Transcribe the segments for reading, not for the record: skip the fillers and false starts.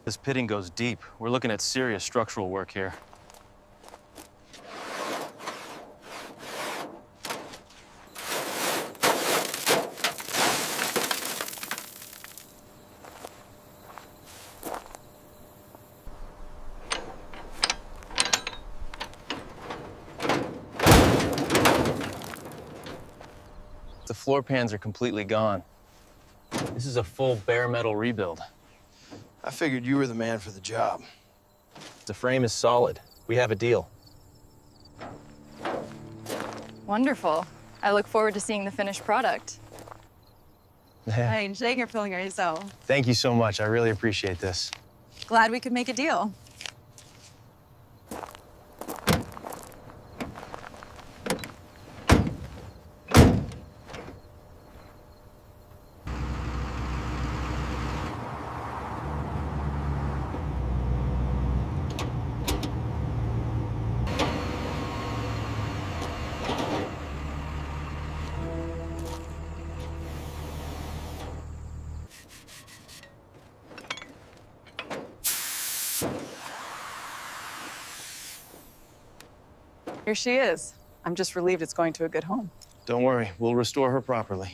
This pitting goes deep. We're looking at serious structural work here. The floor pans are completely gone. This is a full bare metal rebuild. I figured you were the man for the job. The frame is solid. We have a deal. Wonderful. I look forward to seeing the finished product. I enjoy your feeling yourself. Thank you so much. I really appreciate this. Glad we could make a deal. Here she is. I'm just relieved it's going to a good home. Don't worry, we'll restore her properly.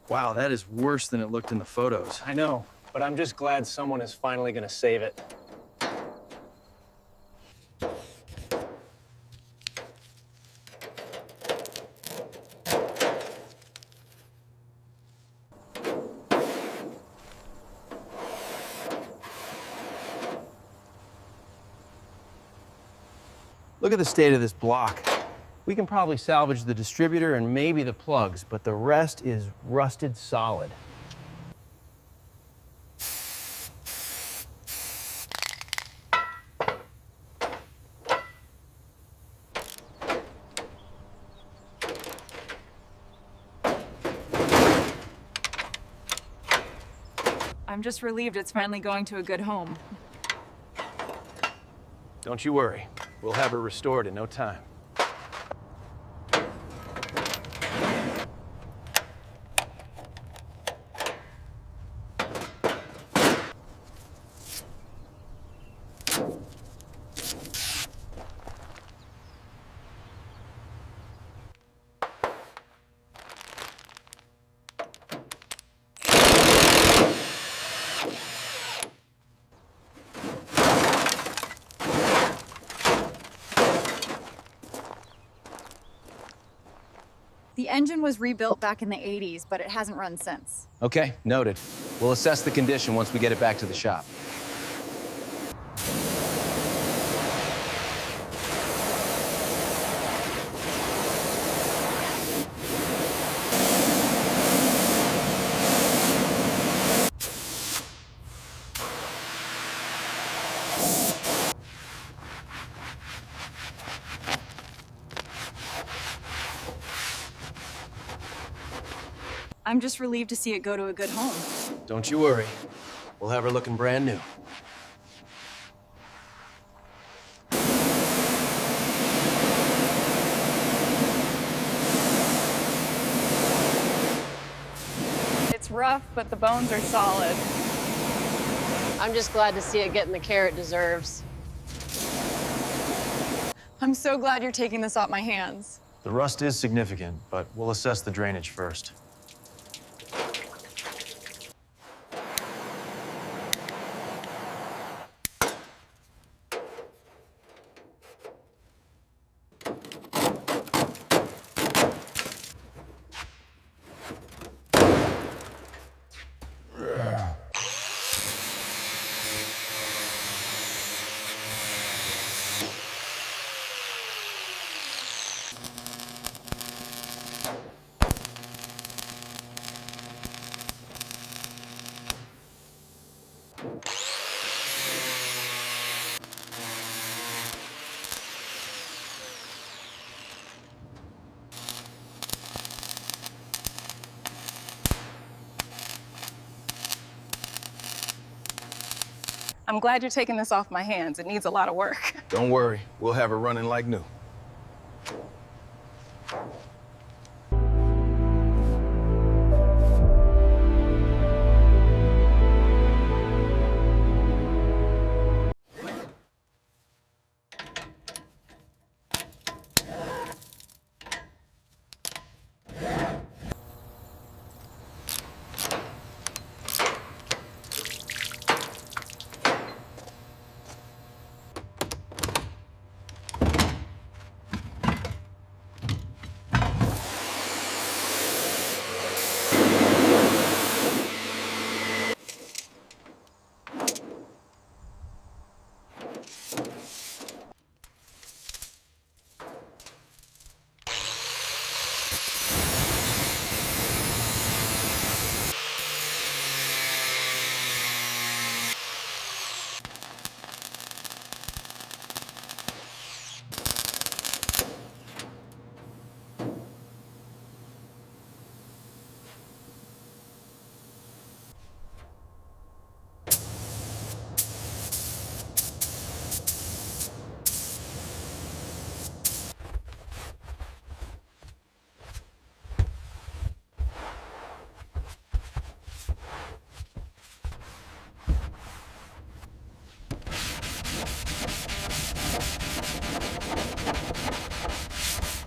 Wow, that is worse than it looked in the photos. I know, but I'm just glad someone is finally gonna save it. Look at the state of this block. We can probably salvage the distributor and maybe the plugs, but the rest is rusted solid. I'm just relieved it's finally going to a good home. Don't you worry. We'll have her restored in no time. The engine was rebuilt back in the 80s, but it hasn't run since. Okay, noted. We'll assess the condition once we get it back to the shop. I'm just relieved to see it go to a good home. Don't you worry. We'll have her looking brand new. It's rough, but the bones are solid. I'm just glad to see it getting the care it deserves. I'm so glad you're taking this off my hands. The rust is significant, but we'll assess the drainage first. I'm glad you're taking this off my hands. It needs a lot of work. Don't worry, we'll have her running like new.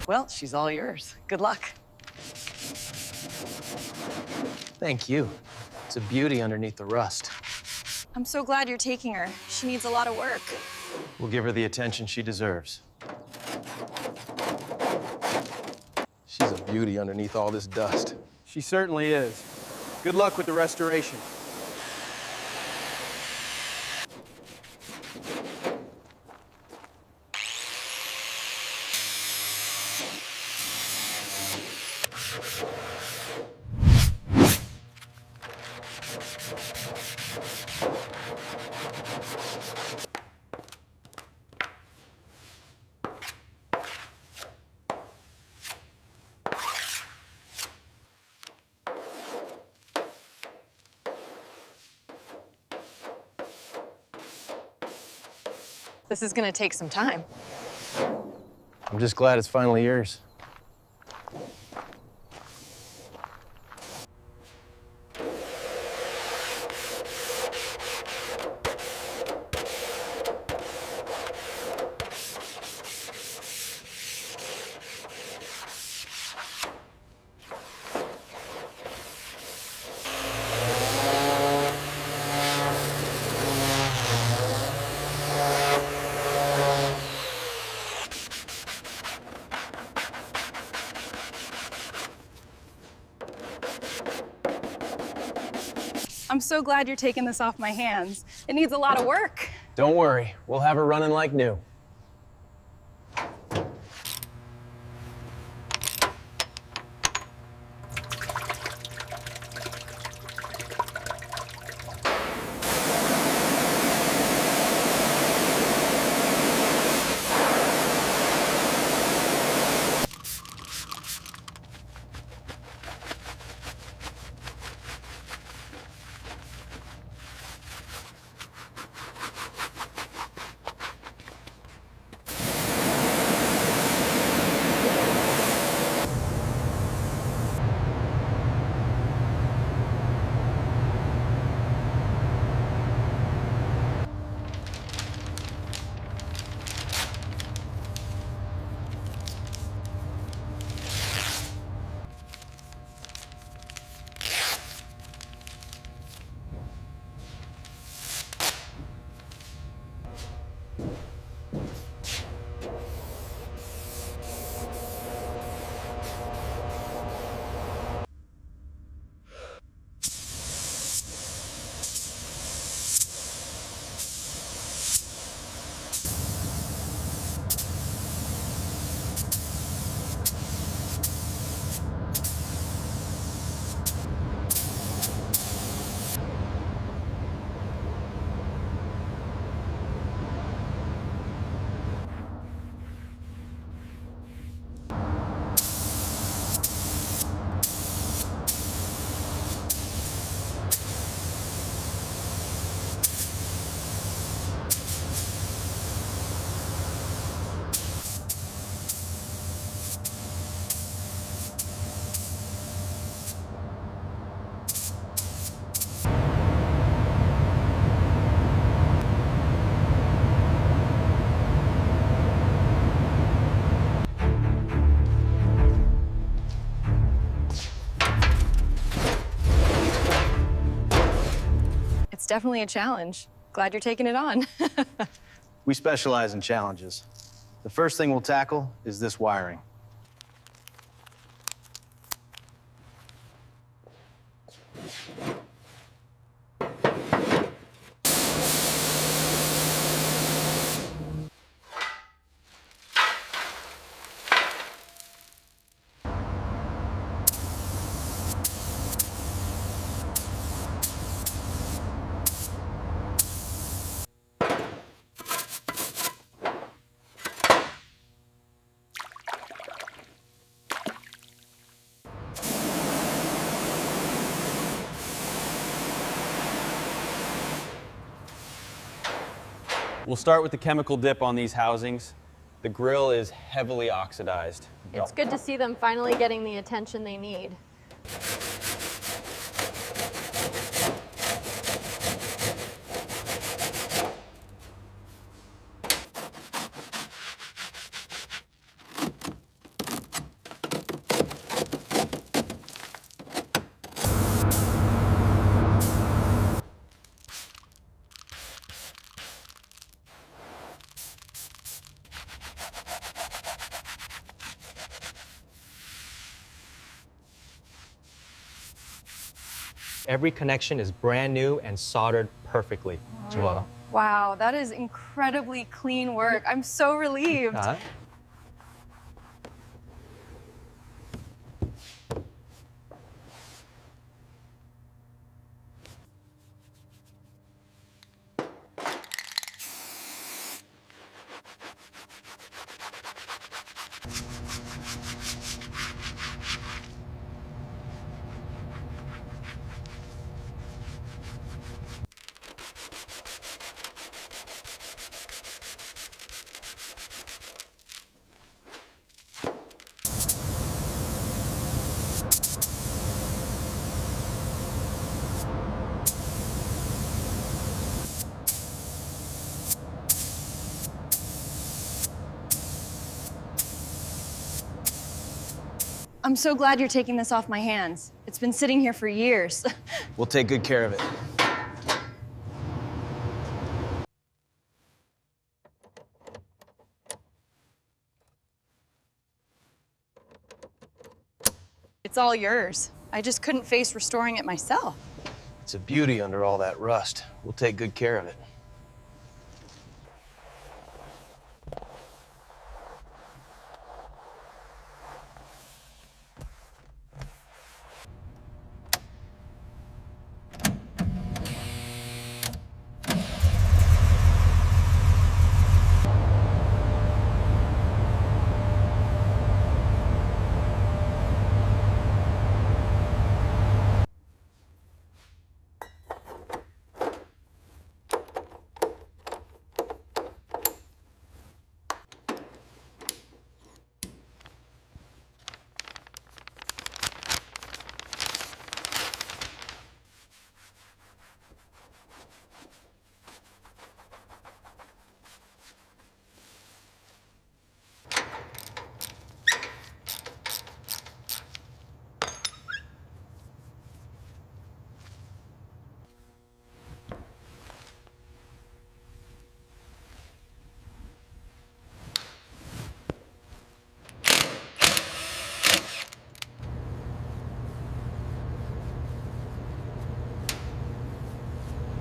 Well, she's all yours. Good luck. Thank you. It's a beauty underneath the rust. I'm so glad you're taking her. She needs a lot of work. We'll give her the attention she deserves. She's a beauty underneath all this dust. She certainly is. Good luck with the restoration. This is gonna take some time. I'm just glad it's finally yours. I'm so glad you're taking this off my hands. It needs a lot of work. Don't worry, we'll have her running like new. definitely a challenge. Glad you're taking it on. We specialize in challenges. The first thing we'll tackle is this wiring. We'll start with the chemical dip on these housings. The grill is heavily oxidized. It's good to see them finally getting the attention they need. Every connection is brand new and soldered perfectly. 좋아. Wow, that is incredibly clean work. I'm so relieved. I'm so glad you're taking this off my hands. It's been sitting here for years. We'll take good care of it. It's all yours. I just couldn't face restoring it myself. It's a beauty under all that rust. We'll take good care of it.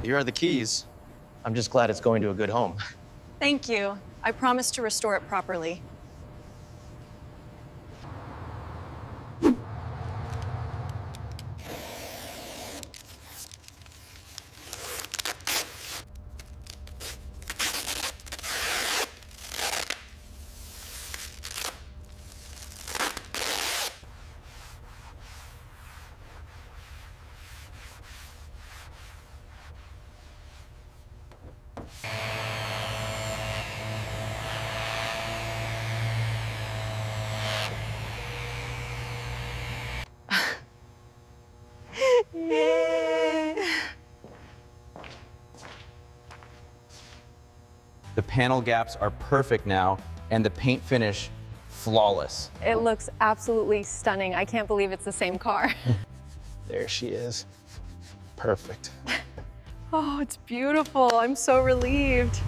Here are the keys. I'm just glad it's going to a good home. Thank you. I promise to restore it properly. The panel gaps are perfect now, and the paint finish, flawless. It looks absolutely stunning. I can't believe it's the same car. There she is. Perfect. Oh, it's beautiful. I'm so relieved.